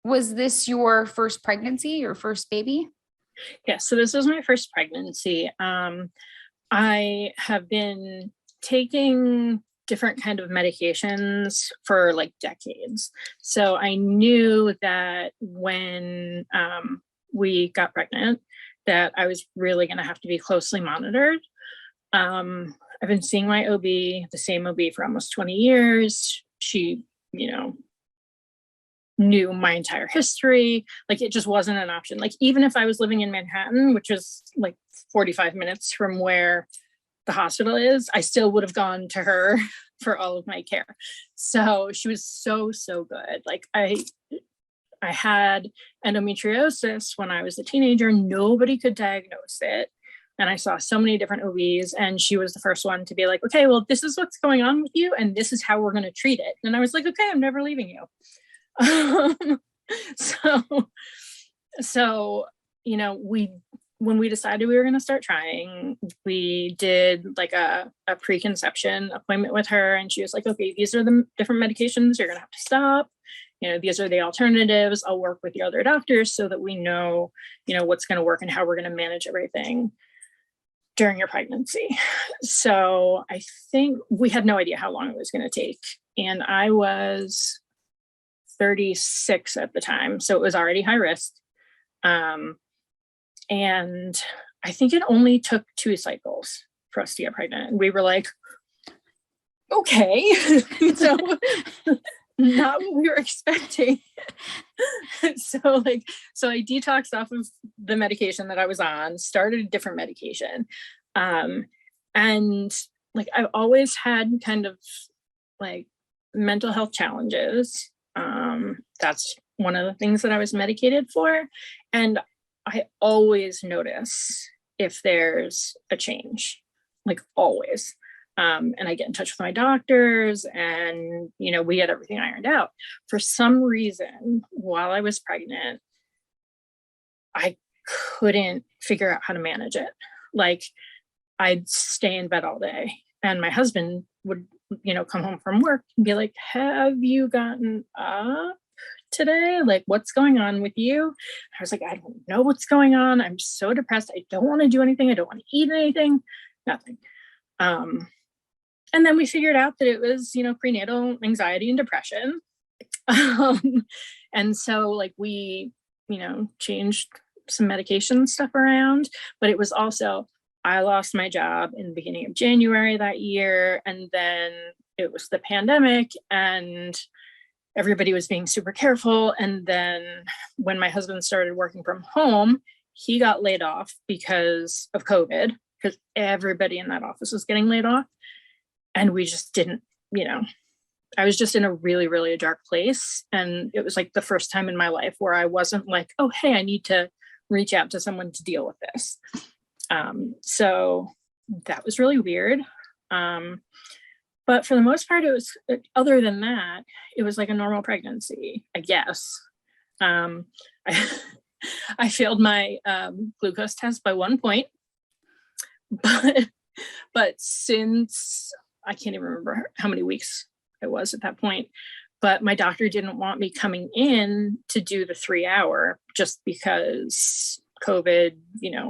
Was this your first pregnancy, your first baby? Yeah, so this was my first pregnancy. I have been taking different kind of medications for like decades. So I knew that when we got pregnant, that I was really going to have to be closely monitored. I've been seeing my OB, the same OB for almost 20 years. She, knew my entire history. Like it just wasn't an option. Like even if I was living in Manhattan, which was like 45 minutes from where the hospital is, I still would have gone to her for all of my care. So she was so good. Like I had endometriosis when I was a teenager. Nobody could diagnose it. And I saw so many different OBs, and she was the first one to be like, okay, well, this is what's going on with you, and this is how we're going to treat it. And I was like, okay, I'm never leaving you. So, when we decided we were going to start trying, we did like a preconception appointment with her, and she was like, okay, these are the different medications you're going to have to stop. These are the alternatives. I'll work with the other doctors so that we know, what's going to work and how we're going to manage everything during your pregnancy. So I think we had no idea how long it was going to take. And I was 36 at the time. So it was already high risk. And I think it only took 2 cycles for us to get pregnant. And we were like, okay. So not what we were expecting. So I detoxed off of the medication that I was on, started a different medication. And like, I've always had kind of like mental health challenges. That's one of the things that I was medicated for. And I always notice if there's a change, like always. And I get in touch with my doctors, and, we get everything ironed out. For some reason, while I was pregnant, I couldn't figure out how to manage it. Like I'd stay in bed all day, and my husband would, come home from work and be like, have you gotten up today? Like, what's going on with you? I was like, I don't know what's going on. I'm so depressed. I don't want to do anything. I don't want to eat anything, nothing. And then we figured out that it was, prenatal anxiety and depression. And so like we, changed some medication stuff around, but it was also, I lost my job in the beginning of January that year. And then it was the pandemic, and everybody was being super careful. And then when my husband started working from home, he got laid off because of COVID, because everybody in that office was getting laid off. And we just didn't, I was just in a really, really dark place. And it was like the first time in my life where I wasn't like, oh, hey, I need to reach out to someone to deal with this. So that was really weird. But for the most part, it was, other than that, it was like a normal pregnancy, I guess. I failed my glucose test by 1 point, but since I can't even remember how many weeks it was at that point, but my doctor didn't want me coming in to do the 3-hour just because COVID,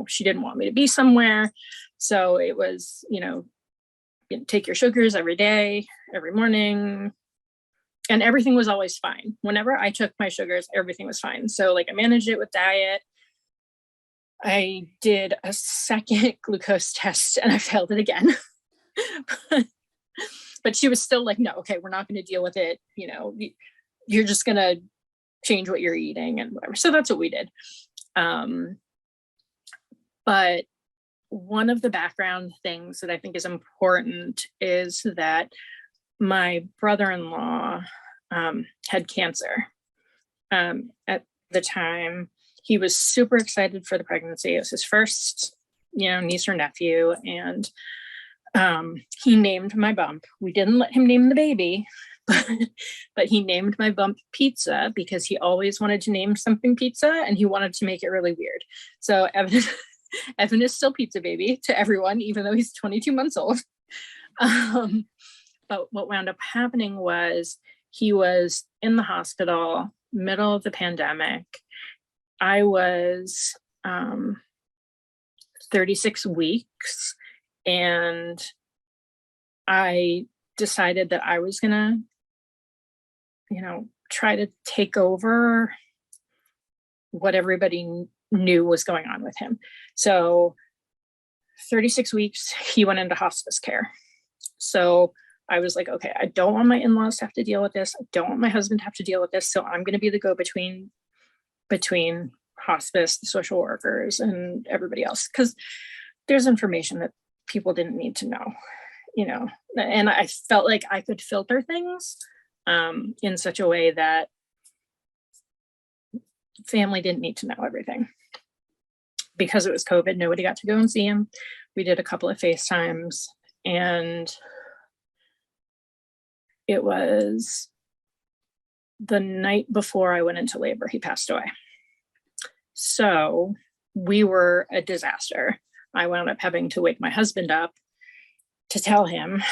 she didn't want me to be somewhere. So it was, take your sugars every day, every morning, and everything was always fine. Whenever I took my sugars, everything was fine. So like I managed it with diet. I did a second glucose test and I failed it again. But she was still like, no, okay, we're not going to deal with it. You're just going to change what you're eating and whatever. So that's what we did. But one of the background things that I think is important is that my brother-in-law had cancer. At the time, he was super excited for the pregnancy. It was his first, niece or nephew. And he named my bump. We didn't let him name the baby, but he named my bump Pizza because he always wanted to name something pizza, and he wanted to make it really weird. So Evan is still Pizza Baby to everyone, even though he's 22 months old. But what wound up happening was he was in the hospital middle of the pandemic. I was 36 weeks, and I decided that I was going to, try to take over what everybody knew was going on with him. So 36 weeks, he went into hospice care. So I was like, okay, I don't want my in-laws to have to deal with this. I don't want my husband to have to deal with this. So I'm going to be the go-between between hospice, the social workers, and everybody else. Because there's information that people didn't need to know, and I felt like I could filter things in such a way that family didn't need to know everything. Because it was COVID, nobody got to go and see him. We did a couple of FaceTimes, and it was the night before I went into labor, he passed away. So we were a disaster. I wound up having to wake my husband up to tell him.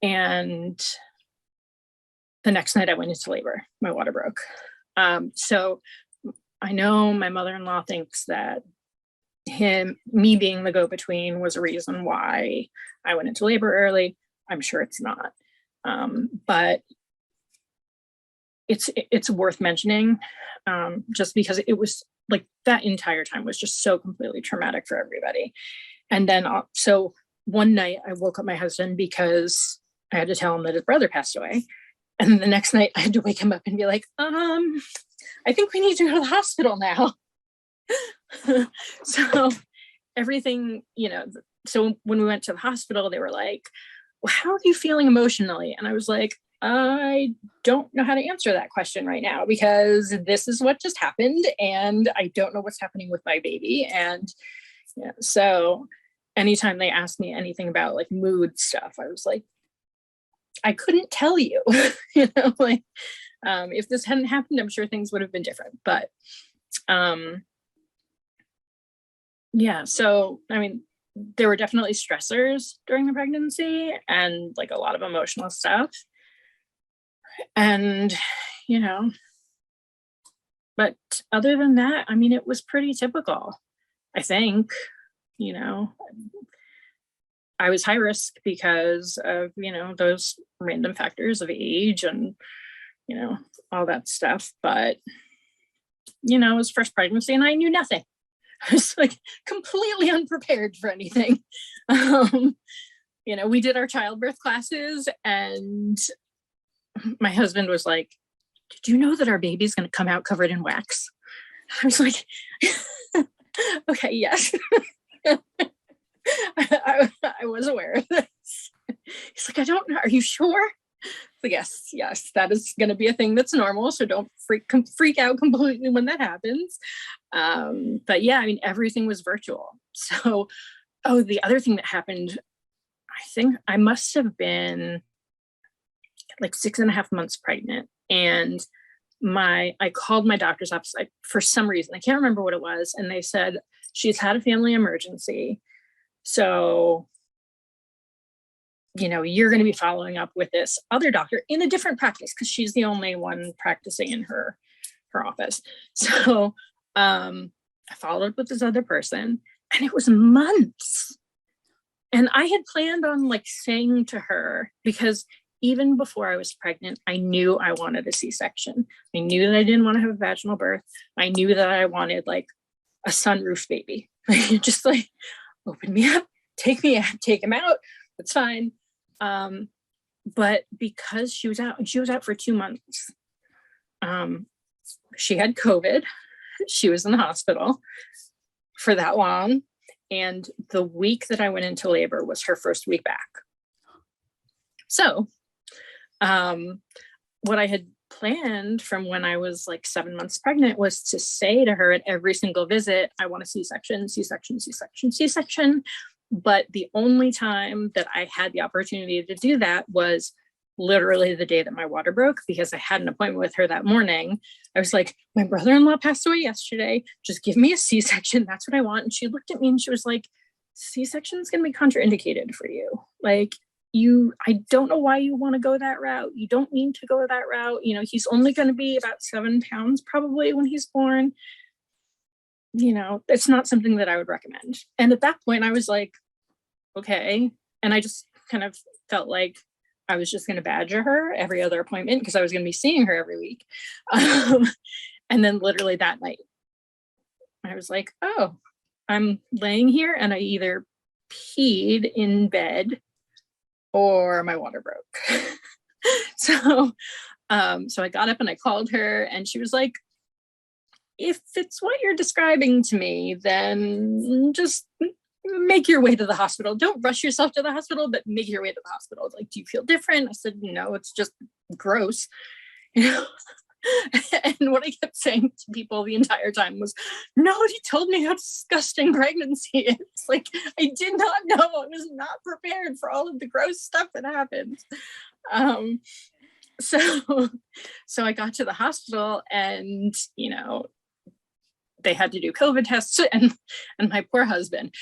And the next night I went into labor, my water broke. So I know my mother-in-law thinks that me being the go-between was a reason why I went into labor early. I'm sure it's not. But it's worth mentioning, just because it was like that entire time was just so completely traumatic for everybody. And then, so one night I woke up my husband because I had to tell him that his brother passed away. And then the next night I had to wake him up and be like, I think we need to go to the hospital now. So everything, so when we went to the hospital, they were like, well, how are you feeling emotionally? And I was like, I don't know how to answer that question right now, because this is what just happened and I don't know what's happening with my baby. And so anytime they asked me anything about like mood stuff, I was like, I couldn't tell you, if this hadn't happened, I'm sure things would have been different. But so, I mean, there were definitely stressors during the pregnancy and like a lot of emotional stuff. And, but other than that, I mean, it was pretty typical, I think. I was high risk because of, those random factors of age and, all that stuff. But, it was first pregnancy and I knew nothing. I was like completely unprepared for anything. We did our childbirth classes and my husband was like, did you know that our baby's going to come out covered in wax? I was like, okay, yes. I was aware of this. He's like, I don't know. Are you sure? Like, yes, that is going to be a thing that's normal. So don't freak out completely when that happens. But yeah, I mean, everything was virtual. So, the other thing that happened, I think I must have been like 6.5 months pregnant. And I called my doctor's office for some reason. I can't remember what it was. And they said, she's had a family emergency. So, you're going to be following up with this other doctor in a different practice because she's the only one practicing in her office. So I followed up with this other person and it was months. And I had planned on like saying to her, because even before I was pregnant, I knew I wanted a C-section. I knew that I didn't want to have a vaginal birth. I knew that I wanted like a sunroof baby. Just like open me up, take him out. That's fine. But because she was out, and she was out for 2 months, she had COVID. She was in the hospital for that long. And the week that I went into labor was her first week back. So, what I had planned from when I was like 7 months pregnant was to say to her at every single visit, I want a C-section, C-section, C-section, C-section. But the only time that I had the opportunity to do that was literally the day that my water broke, because I had an appointment with her that morning. I was like, my brother-in-law passed away yesterday. Just give me a C-section. That's what I want. And she looked at me and she was like, C-section is going to be contraindicated for you. Like, I don't know why you want to go that route. You don't need to go that route. He's only going to be about 7 pounds probably when he's born. It's not something that I would recommend. And at that point I was like, okay. And I just kind of felt like I was just going to badger her every other appointment because I was going to be seeing her every week. And then literally that night, I was like, oh, I'm laying here and I either peed in bed or my water broke. So I got up and I called her and she was like, if it's what you're describing to me, then just make your way to the hospital. Don't rush yourself to the hospital, but make your way to the hospital. Like, do you feel different? I said, no, it's just gross. And what I kept saying to people the entire time was, nobody told me how disgusting pregnancy is. Like, I did not know. I was not prepared for all of the gross stuff that happens. So I got to the hospital and, they had to do COVID tests and my poor husband,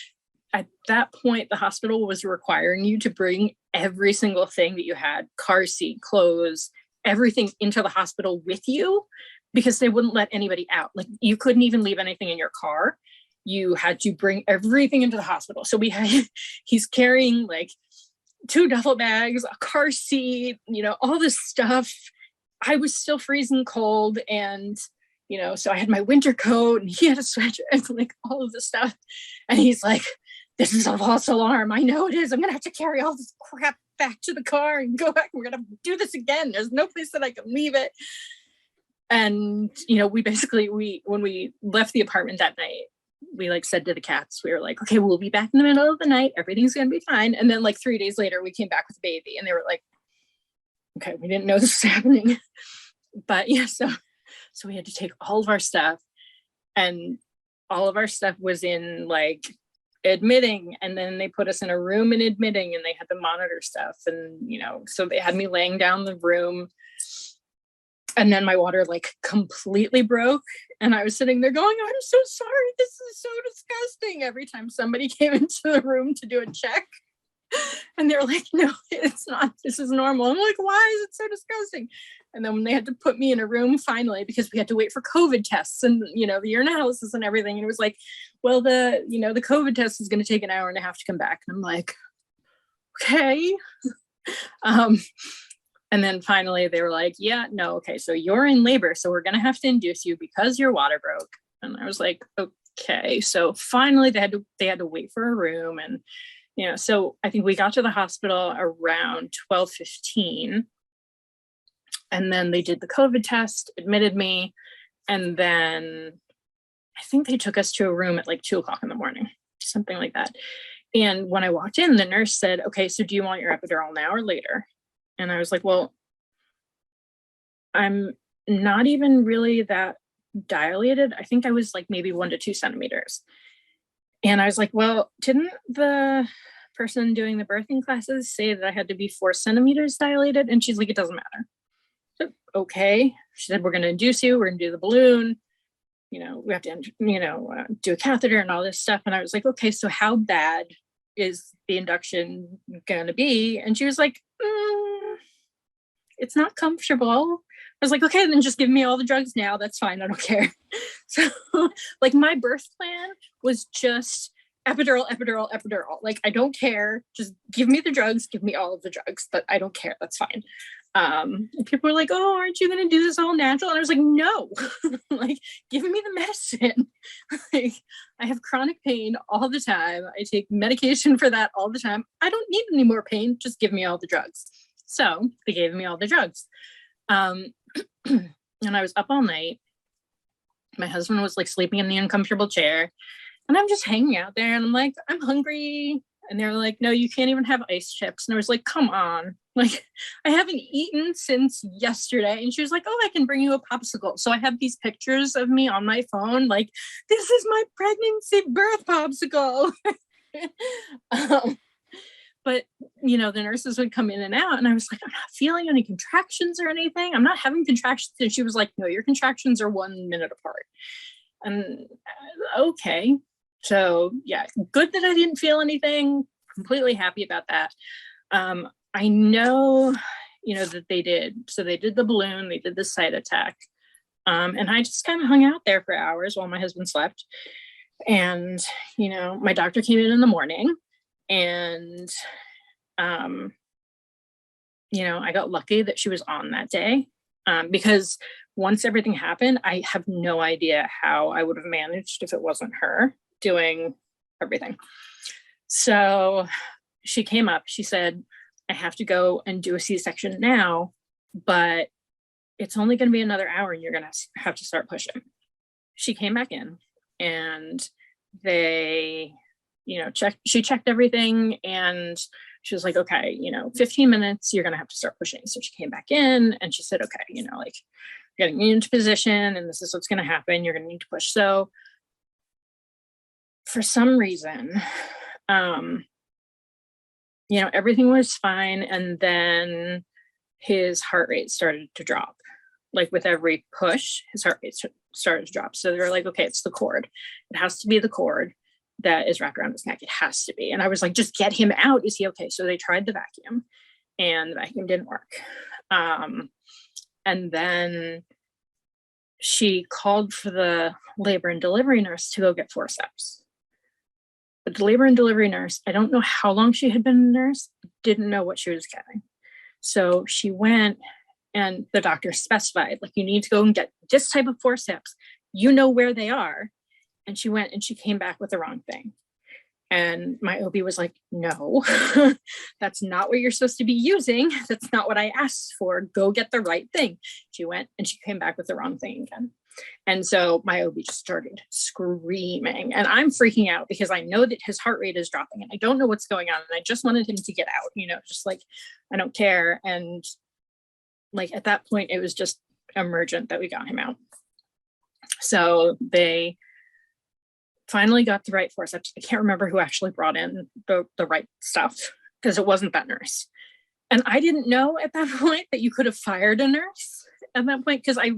at that point, the hospital was requiring you to bring every single thing that you had, car seat, clothes, everything into the hospital with you because they wouldn't let anybody out. Like, you couldn't even leave anything in your car. You had to bring everything into the hospital. So he's carrying like 2 duffel bags, a car seat, all this stuff. I was still freezing cold and, so I had my winter coat and he had a sweater and like all of this stuff. And he's like, this is a false alarm. I know it is. I'm going to have to carry all this crap back to the car and go back. We're going to do this again. There's no place that I can leave it. And, when we left the apartment that night, we like said to the cats, we were like, okay, we'll be back in the middle of the night. Everything's going to be fine. And then like 3 days later, we came back with a baby and they were like, okay, we didn't know this was happening. But yeah, so we had to take all of our stuff and all of our stuff was in like admitting. And then they put us in a room in admitting and they had to monitor stuff. And, so they had me laying down the room and then my water like completely broke. And I was sitting there going, I'm so sorry. This is so disgusting. Every time somebody came into the room to do a check and they're like, no, it's not. This is normal. I'm like, why is it so disgusting? And then when they had to put me in a room finally, because we had to wait for COVID tests and, the urinalysis and everything. And it was like, well, the COVID test is going to take an hour and a half to come back. And I'm like, okay. And then finally they were like, yeah, no. Okay. So you're in labor. So we're going to have to induce you because your water broke. And I was like, okay. So finally they had to wait for a room. And, so I think we got to the hospital around 12:15. And then they did the COVID test, admitted me. And then I think they took us to a room at like 2:00 in the morning, something like that. And when I walked in, the nurse said, okay, so do you want your epidural now or later? And I was like, well, I'm not even really that dilated. I think I was like maybe 1 to 2 centimeters. And I was like, well, didn't the person doing the birthing classes say that I had to be 4 centimeters dilated? And she's like, it doesn't matter. So, okay. She said, we're going to induce you. We're going to do the balloon. We have to, do a catheter and all this stuff. And I was like, okay, so how bad is the induction going to be? And she was like, it's not comfortable. I was like, okay, then just give me all the drugs now. That's fine. I don't care. So like my birth plan was just epidural. Like, I don't care. Just give me the drugs. Give me all of the drugs. But I don't care. That's fine. People were like, oh, aren't you going to do this all natural? And I was like, no, like, give me the medicine. Like, I have chronic pain all the time. I take medication for that all the time. I don't need any more pain. Just give me all the drugs. So they gave me all the drugs. And I was up all night. My husband was like sleeping in the uncomfortable chair and I'm just hanging out there and I'm like, I'm hungry. And they're like, no, you can't even have ice chips. And I was like, come on. Like, I haven't eaten since yesterday. And she was like, oh, I can bring you a popsicle. So I have these pictures of me on my phone. Like, this is my pregnancy birth popsicle. But, the nurses would come in and out and I was like, I'm not feeling any contractions or anything. I'm not having contractions. And she was like, no, your contractions are 1 minute apart. And okay. So yeah, good that I didn't feel anything. Completely happy about that. I know, that they did. So they did the balloon, they did the site attack. And I just kind of hung out there for hours while my husband slept. And, my doctor came in the morning and, I got lucky that she was on that day. Because once everything happened, I have no idea how I would have managed if it wasn't her doing everything. So she came up, she said, I have to go and do a C-section now, but it's only going to be another hour and you're going to have to start pushing. She came back in and they, she checked everything and she was like, okay, 15 minutes, you're going to have to start pushing. So she came back in and she said, okay, getting me into position and this is what's going to happen. You're going to need to push. So for some reason, everything was fine. And then his heart rate started to drop. Like with every push, his heart rate started to drop. So they were like, okay, it's the cord. It has to be the cord that is wrapped around his neck. It has to be. And I was like, just get him out. Is he okay? So they tried the vacuum and the vacuum didn't work. And then she called for the labor and delivery nurse to go get forceps. But the labor and delivery nurse, I don't know how long she had been a nurse, didn't know what she was getting. So she went and the doctor specified, like, you need to go and get this type of forceps. You know where they are. And she went and she came back with the wrong thing. And my OB was like, no, that's not what you're supposed to be using. That's not what I asked for. Go get the right thing. She went and she came back with the wrong thing again. And so my OB just started screaming and I'm freaking out because I know that his heart rate is dropping and I don't know what's going on. And I just wanted him to get out, just like, I don't care. And like, at that point, it was just emergent that we got him out. So they finally got the right forceps. I can't remember who actually brought in the right stuff because it wasn't that nurse. And I didn't know at that point that you could have fired a nurse at that point because I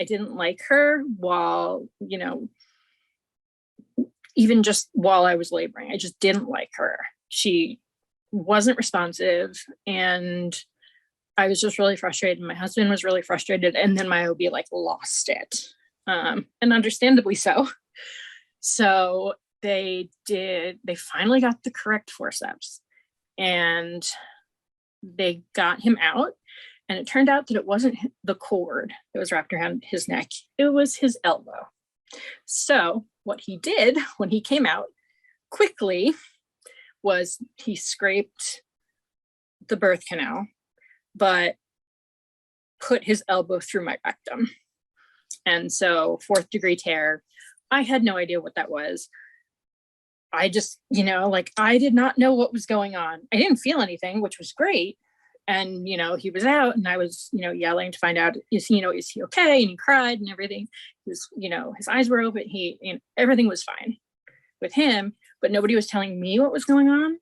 didn't like her while, even just while I was laboring. I just didn't like her. She wasn't responsive and I was just really frustrated. My husband was really frustrated. And then my OB lost it. And understandably so. So they finally got the correct forceps and they got him out. And it turned out that it wasn't the cord that was wrapped around his neck. It was his elbow. So what he did when he came out quickly was he scraped the birth canal, but put his elbow through my rectum. And so 4th degree tear, I had no idea what that was. I just, I did not know what was going on. I didn't feel anything, which was great. And, he was out and I was, yelling to find out, is he okay? And he cried and everything. He was, his eyes were open. Everything was fine with him, but nobody was telling me what was going on.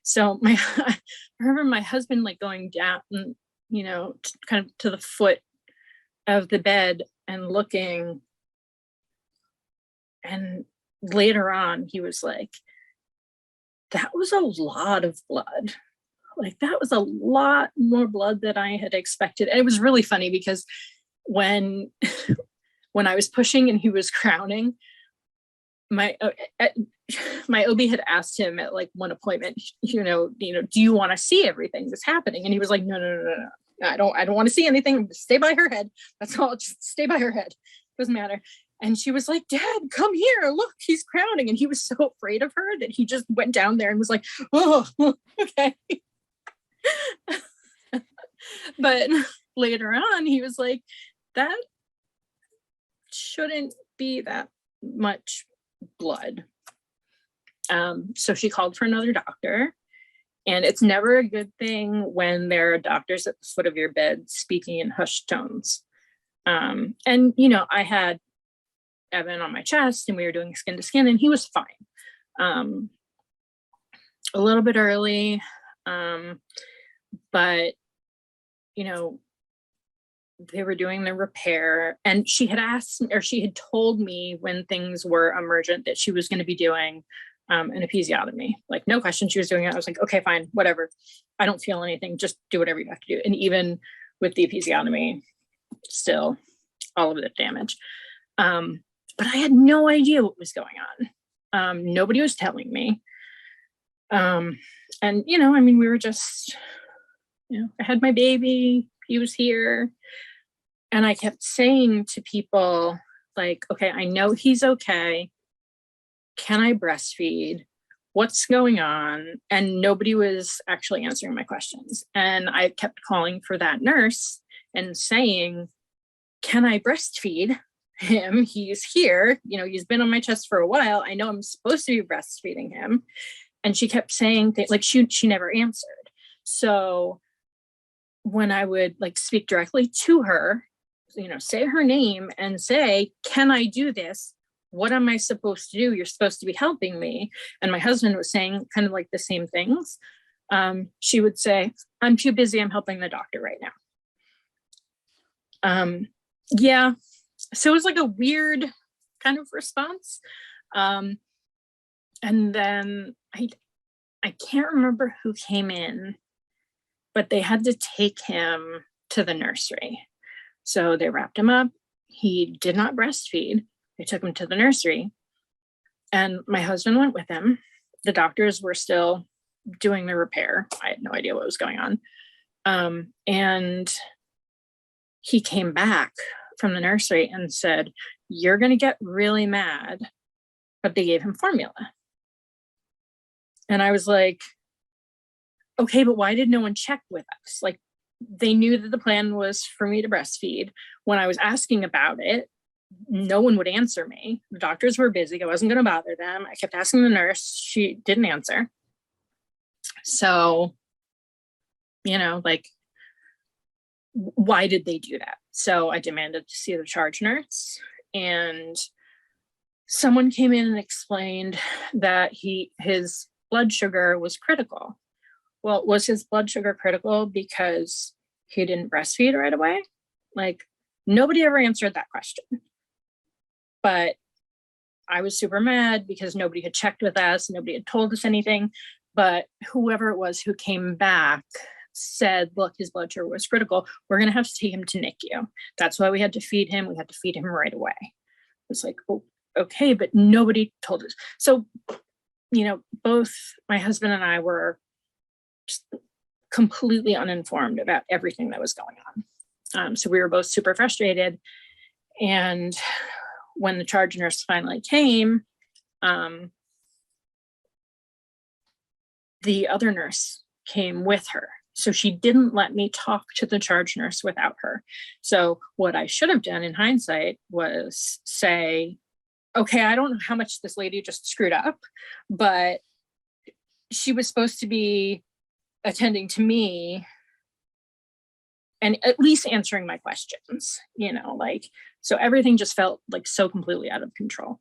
So I remember my husband going down, kind of to the foot of the bed and looking. And later on, he was like, that was a lot of blood. That was a lot more blood than I had expected. And it was really funny because when I was pushing and he was crowning, my OB had asked him at one appointment, do you want to see everything that's happening? And he was like, no. I don't want to see anything. Stay by her head. That's all. Just stay by her head. Doesn't matter. And she was like, Dad, come here. Look, he's crowning. And he was so afraid of her that he just went down there and was like, oh, okay. But later on, he was like, that shouldn't be that much blood. So she called for another doctor. And it's never a good thing when there are doctors at the foot of your bed speaking in hushed tones. And, I had Evan on my chest and we were doing skin to skin and he was fine. A little bit early, but, they were doing the repair and she had asked or she had told me when things were emergent that she was going to be doing an episiotomy. Like, no question, she was doing it. I was like, okay, fine, whatever. I don't feel anything. Just do whatever you have to do. And even with the episiotomy, still all of the damage. But I had no idea what was going on. Nobody was telling me. And, I mean, we were just, I had my baby, he was here. And I kept saying to people, like, okay, I know he's okay. Can I breastfeed? What's going on? And nobody was actually answering my questions. And I kept calling for that nurse and saying, can I breastfeed him? He's here. He's been on my chest for a while. I know I'm supposed to be breastfeeding him. And she kept saying things like she never answered. So when I would like speak directly to her, say her name and say, can I do this? What am I supposed to do? You're supposed to be helping me. And my husband was saying kind of like the same things. She would say, I'm too busy. I'm helping the doctor right now. Yeah. So it was like a weird kind of response. And then I can't remember who came in, but they had to take him to the nursery. So they wrapped him up. He did not breastfeed. They took him to the nursery. And my husband went with him. The doctors were still doing the repair. I had no idea what was going on. And he came back from the nursery and said, you're going to get really mad. But they gave him formula. And I was like, okay, but why did no one check with us? Like, they knew that the plan was for me to breastfeed. When I was asking about it, no one would answer me. The doctors were busy. I wasn't going to bother them. I kept asking the nurse. She didn't answer. So, like, why did they do that? So I demanded to see the charge nurse, and someone came in and explained that his blood sugar was critical. Well, was his blood sugar critical because he didn't breastfeed right away? Like, nobody ever answered that question. But I was super mad because nobody had checked with us. Nobody had told us anything. But whoever it was who came back said, look, his blood sugar was critical. We're going to have to take him to NICU. That's why we had to feed him. We had to feed him right away. It's like, oh, okay, but nobody told us. So, both my husband and I were just completely uninformed about everything that was going on. So we were both super frustrated. And when the charge nurse finally came, the other nurse came with her. So she didn't let me talk to the charge nurse without her. So what I should have done in hindsight was say, okay, I don't know how much this lady just screwed up, but she was supposed to be attending to me and at least answering my questions, so everything just felt like so completely out of control.